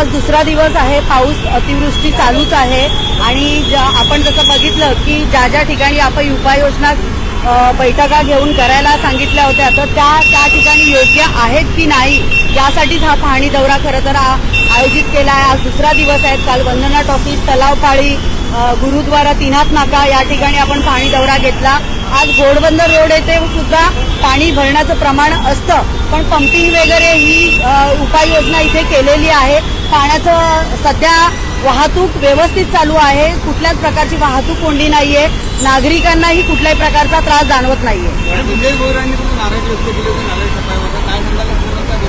आज दुसरा दिवस आहे, पाऊस अतिवृष्टी चालूच आहे आणि आपण जसं बघितलं की ज्या ज्या ठिकाणी आपण उपाययोजना बैठका घेऊन करायला सांगितल्या होत्या तर त्या ठिकाणी योग्य आहेत की नाही यासाठीच हा पाहणी दौरा खरं तर आयोजित केला आहे। आज दुसरा दिवस आहे। काल वंदना टॉकीज, तलावपाळी, गुरुद्वारा, तीनाथ नाका या ठिकाणी आपण पाहणी दौरा घेतला। आज घोडबंदर रोड येथे सुद्धा पाणी भरण्याचं प्रमाण असतं, पण पंपिंग वगैरे ही उपाययोजना इथे केलेली आहे। पाण्याचं सध्या वाहतूक व्यवस्थित चालू आहे, कुठल्याच प्रकारची वाहतूक कोंडी नाहीये, नागरिकांनाही कुठल्याही प्रकारचा त्रास जाणवत नाहीये।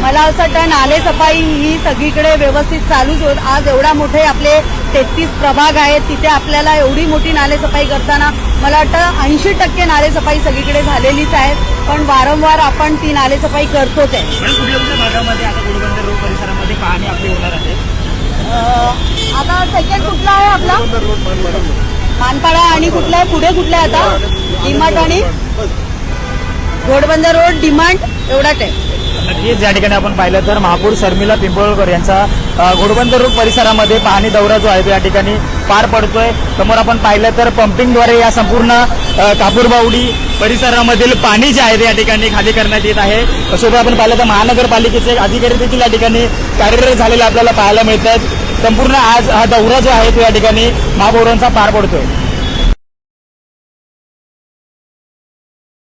मला असं वाटतं नाले सफाई ही सगळीकडे व्यवस्थित चालूच होत। आज एवढा मोठे आपले 33 प्रभाग आहेत, तिथे आपल्याला एवढी मोठी नाले सफाई करताना मला वाटतं 80% नाले सफाई सगळीकडे झालेलीच आहे, पण वारंवार आपण ती नाले सफाई करतोच आहे। भागामध्ये आता घोडबंदर रोड परिसरामध्ये पाहणी आपली होणार आहे। आता सेकंड कुठला आहे आपला? मानपाडा आणि कुठला आहे पुढे कुठला आहे आता? डिमांड आणि घोडबंदर रोड, डिमांड एवढाच आहे। नक्कीच या ठिकाणी आपण पाहिलं तर महापौर शर्मिला पिंपळकर यांचा घोडबंदर रोड परिसरामध्ये पाहणी दौरा जो आहे तो या ठिकाणी पार पडतोय। समोर आपण पाहिलं तर पंपिंगद्वारे या संपूर्ण कापूरबावडी परिसरामधील पाणी जे आहे ते या ठिकाणी खाली करण्यात येत आहे। सोबत आपण पाहिलं तर महानगरपालिकेचे अधिकारी देखील या ठिकाणी कार्यरत झालेले आपल्याला पाहायला मिळतात। संपूर्ण आज हा दौरा जो आहे तो या ठिकाणी महापौरांचा पार पडतोय।